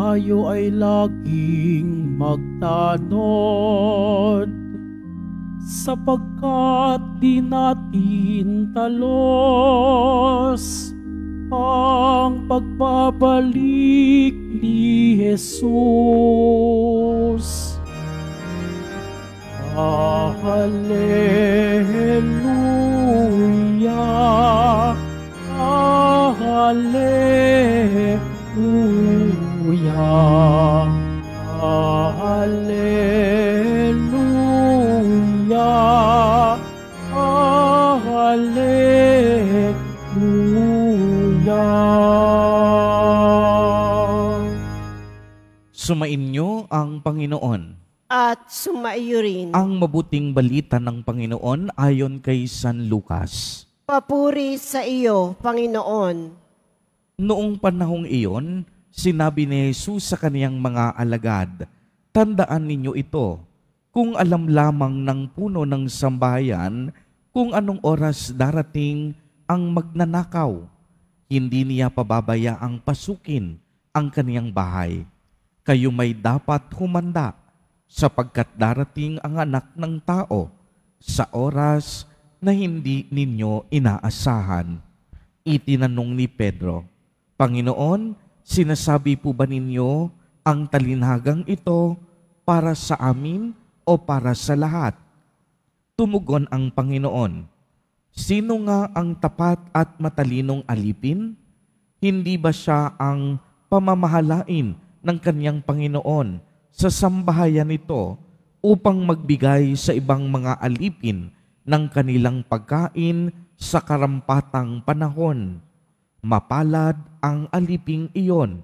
tayo ay laging magtanod, sapagkat di natin talos ang pagbabalik ni Jesus. Hallelujah, Hallelujah, Hallelujah, Hallelujah. Sumainyo ang Panginoon. At sumaiyo rin. Ang mabuting balita ng Panginoon ayon kay San Lucas. Papuri sa iyo, Panginoon. Noong panahong iyon, sinabi ni Jesus sa kaniyang mga alagad, "Tandaan ninyo ito, kung alam lamang ng puno ng sambahayan kung anong oras darating ang magnanakaw, hindi niya pababayaang pasukin ang kaniyang bahay. Kayo may dapat humanda, sapagkat darating ang Anak ng Tao sa oras na hindi ninyo inaasahan." Itinanong ni Pedro, "Panginoon, sinasabi po ba ninyo ang talinhagang ito para sa amin o para sa lahat?" Tumugon ang Panginoon, "Sino nga ang tapat at matalinong alipin? Hindi ba siya ang pamamahalain ng kaniyang Panginoon sa sambahayan nito upang magbigay sa ibang mga alipin ng kanilang pagkain sa karampatang panahon? Mapalad ang aliping iyon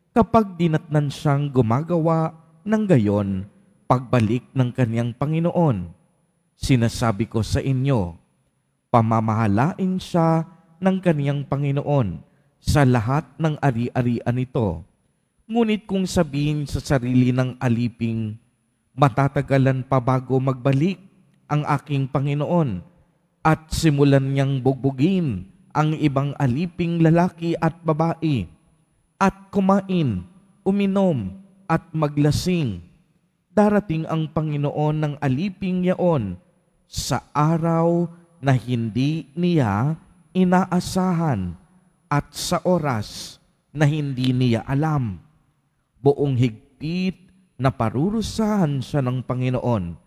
kapag dinatnan siyang gumagawa ng gayon pagbalik ng kaniyang Panginoon. Sinasabi ko sa inyo, pamamahalain siya ng kaniyang Panginoon sa lahat ng ari-arian nito. Ngunit kung sabihin sa sarili ng aliping, matatagalan pa bago magbalik ang aking Panginoon, at simulan niyang bugbugin ang ibang aliping lalaki at babae, at kumain, uminom, at maglasing, darating ang Panginoon ng aliping yaon sa araw na hindi niya inaasahan at sa oras na hindi niya alam. Buong higpit na parurusahan siya ng Panginoon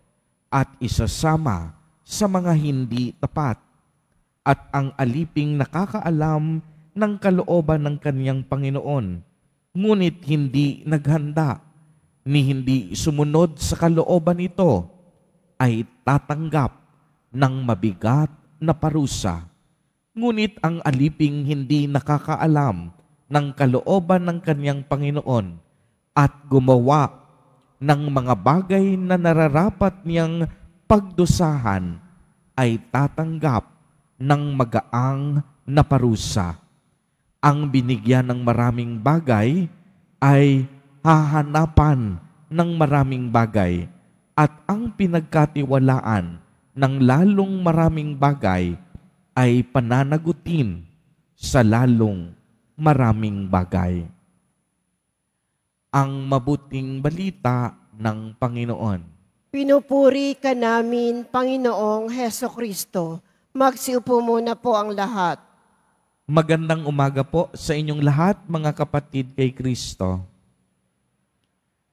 at isasama sa mga hindi tapat. At ang aliping nakakaalam ng kalooban ng kaniyang Panginoon, ngunit hindi naghanda ni hindi sumunod sa kalooban nito, ay tatanggap ng mabigat na parusa. Ngunit ang aliping hindi nakakaalam ng kalooban ng kaniyang Panginoon at gumawa ng mga bagay na nararapat niyang pagdusahan, ay tatanggap ng magaang na parusa. Ang binigyan ng maraming bagay ay hahanapan ng maraming bagay, at ang pinagkatiwalaan ng lalong maraming bagay ay pananagutin sa lalong maraming bagay. Ang mabuting balita ng Panginoon. Pinupuri ka namin, Panginoong Hesukristo. Magsiupo muna po ang lahat. Magandang umaga po sa inyong lahat, mga kapatid kay Kristo.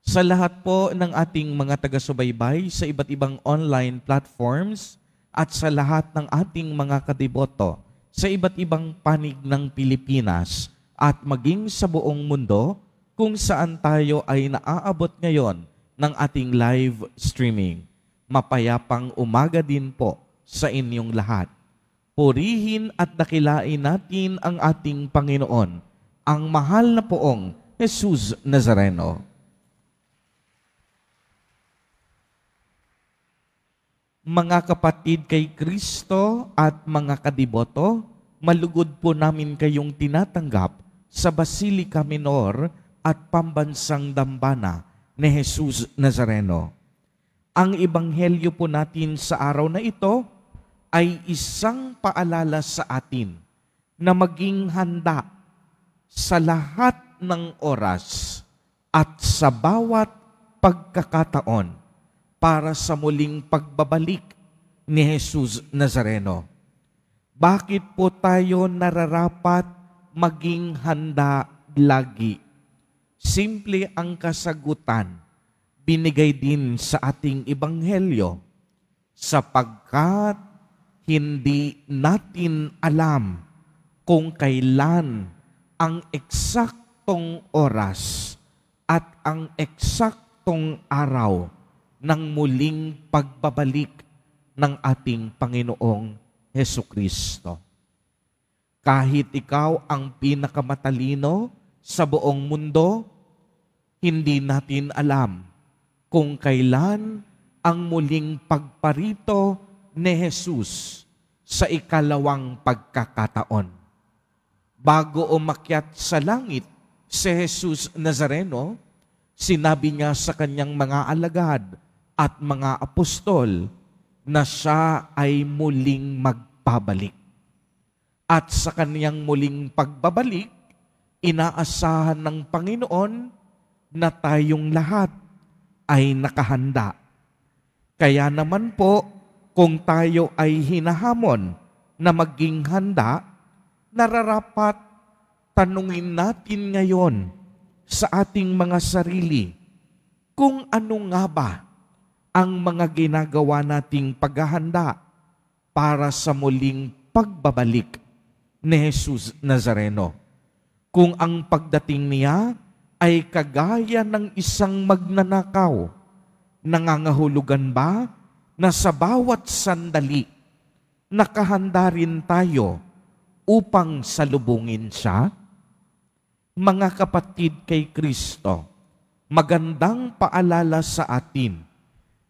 Sa lahat po ng ating mga taga-subaybay sa iba't ibang online platforms at sa lahat ng ating mga kadiboto sa iba't ibang panig ng Pilipinas at maging sa buong mundo kung saan tayo ay naaabot ngayon ng ating live streaming. Mapayapang umaga din po sa inyong lahat. Purihin at dakilain natin ang ating Panginoon, ang mahal na poong Jesus Nazareno. Mga kapatid kay Kristo at mga kadiboto, malugod po namin kayong tinatanggap sa Basilica Minor at Pambansang Dambana ni Jesus Nazareno. Ang ebanghelyo po natin sa araw na ito ay isang paalala sa atin na maging handa sa lahat ng oras at sa bawat pagkakataon para sa muling pagbabalik ni Jesus Nazareno. Bakit po tayo nararapat maging handa lagi? Simple ang kasagutan, binigay din sa ating ebanghelyo, sapagkat hindi natin alam kung kailan ang eksaktong oras at ang eksaktong araw ng muling pagbabalik ng ating Panginoong Hesukristo. Kahit ikaw ang pinakamatalino sa buong mundo, hindi natin alam kung kailan ang muling pagparito ni Jesus sa ikalawang pagkakataon. Bago umakyat sa langit si Jesus Nazareno, sinabi niya sa kanyang mga alagad at mga apostol na siya ay muling magpabalik. At sa kaniyang muling pagbabalik, inaasahan ng Panginoon na tayong lahat ay nakahanda. Kaya naman po, kung tayo ay hinahamon na maging handa, nararapat tanungin natin ngayon sa ating mga sarili kung ano nga ba ang mga ginagawa nating paghahanda para sa muling pagbabalik ni Jesus Nazareno. Kung ang pagdating niya ay kagaya ng isang magnanakaw, nangangahulugan ba na sa bawat sandali nakahanda rin tayo upang salubungin siya? Mga kapatid kay Kristo, magandang paalala sa atin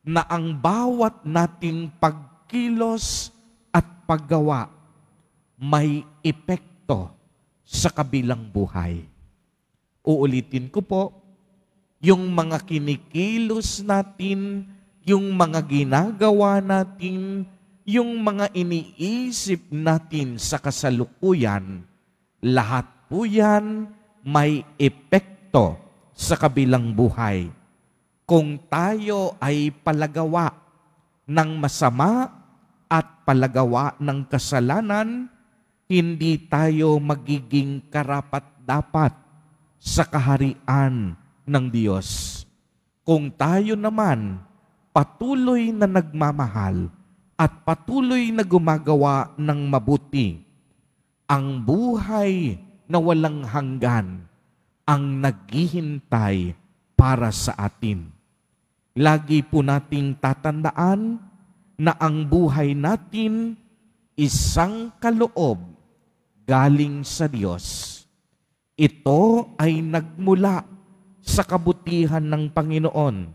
na ang bawat nating pagkilos at paggawa may epekto sa kabilang buhay. Uulitin ko po, yung mga kinikilos natin, yung mga ginagawa natin, yung mga iniisip natin sa kasalukuyan, lahat po yan may epekto sa kabilang buhay. Kung tayo ay palagawa ng masama at palagawa ng kasalanan, hindi tayo magiging karapat-dapat sa kaharian ng Diyos. Kung tayo naman patuloy na nagmamahal at patuloy na gumagawa ng mabuti, ang buhay na walang hanggan ang naghihintay para sa atin. Lagi po nating tatandaan na ang buhay natin isang kaloob galing sa Diyos. Ito ay nagmula sa kabutihan ng Panginoon.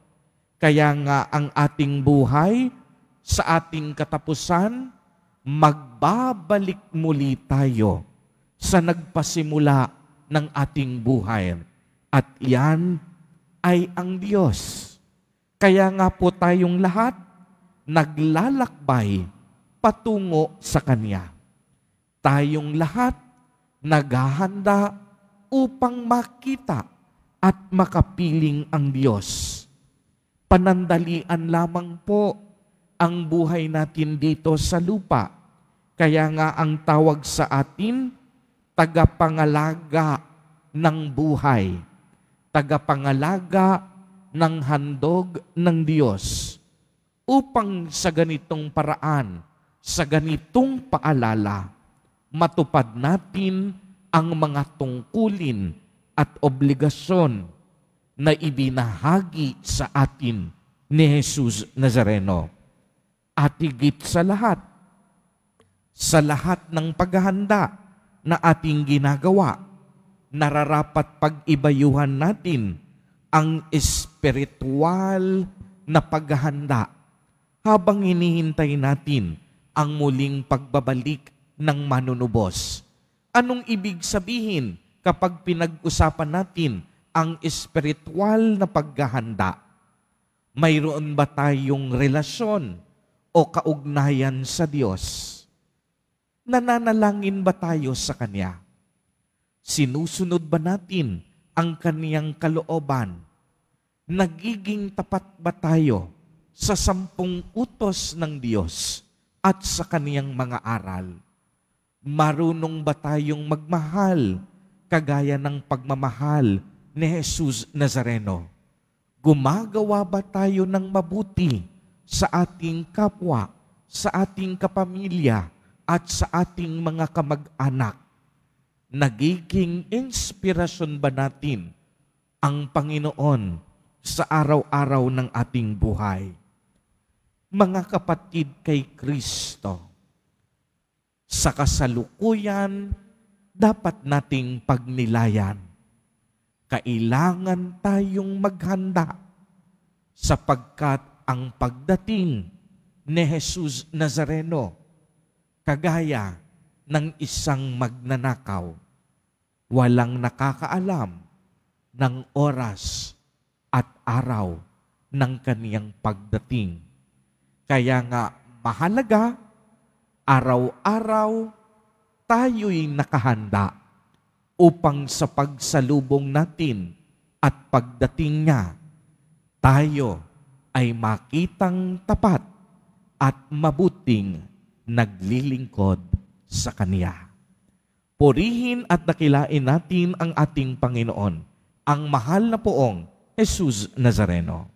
Kaya nga ang ating buhay sa ating katapusan, magbabalik muli tayo sa nagpasimula ng ating buhay. At yan ay ang Diyos. Kaya nga po tayong lahat naglalakbay patungo sa Kanya. Tayong lahat naghahanda upang makita at makapiling ang Diyos. Panandalian lamang po ang buhay natin dito sa lupa. Kaya nga ang tawag sa atin, tagapangalaga ng buhay, tagapangalaga ng handog ng Diyos, upang sa ganitong paraan, sa ganitong paalala, matupad natin ang mga tungkulin at obligasyon na ibinahagi sa atin ni Jesus Nazareno. At higit sa lahat ng paghahanda na ating ginagawa, nararapat pag-ibayuhan natin ang espiritual na paghahanda habang hinihintay natin ang muling pagbabalik ng manunubos. Anong ibig sabihin kapag pinag-usapan natin ang espiritual na paghahanda? Mayroon ba tayong relasyon o kaugnayan sa Diyos? Nananalangin ba tayo sa Kanya? Sinusunod ba natin ang kaniyang kalooban? Nagiging tapat ba tayo sa 10 utos ng Diyos at sa kaniyang mga aral? Marunong ba tayong magmahal kagaya ng pagmamahal ni Jesus Nazareno? Gumagawa ba tayo ng mabuti sa ating kapwa, sa ating kapamilya, at sa ating mga kamag-anak? Nagiging inspirasyon ba natin ang Panginoon sa araw-araw ng ating buhay? Mga kapatid kay Kristo, sa kasalukuyan, dapat nating pagnilayan. Kailangan tayong maghanda sapagkat ang pagdating ni Jesus Nazareno, kagaya ng isang magnanakaw, walang nakakaalam ng oras at araw ng kaniyang pagdating. Kaya nga mahalaga, araw-araw tayo'y nakahanda upang sa pagsalubong natin at pagdating niya, tayo ay makitang tapat at mabuting naglilingkod sa Kaniya. Purihin at dakilain natin ang ating Panginoon, ang mahal na poong Jesus Nazareno.